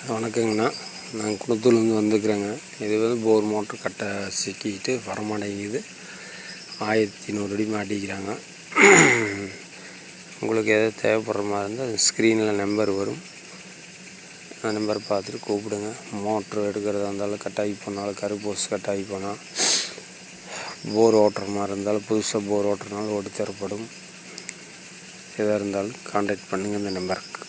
வணக்கங்கண்ணா, நான் குணத்தூர்லேருந்து வந்துக்கிறேங்க. இது வந்து போர் மோட்ரு கட்டை சிக்கிக்கிட்டு வரமாட்டேங்குது. 1100 அடி மாட்டிக்கிறாங்க. உங்களுக்கு எதாவது தேவைப்படுற மாதிரி இருந்தால் ஸ்க்ரீனில் நம்பர் வரும், அந்த நம்பரை பார்த்துட்டு கூப்பிடுங்க. மோட்ரு எடுக்கிறதா இருந்தாலும் கட்டாகி போனாலும் கருப்போஸ் கட்டாகி போனால், போர் ஓட்டுற மாதிரி இருந்தாலும் புதுசாக போர் ஓட்டுறதுனாலும் ஓட்டி தரப்படும். எதாக இருந்தாலும் கான்டாக்ட் பண்ணுங்கள் இந்த நம்பருக்கு.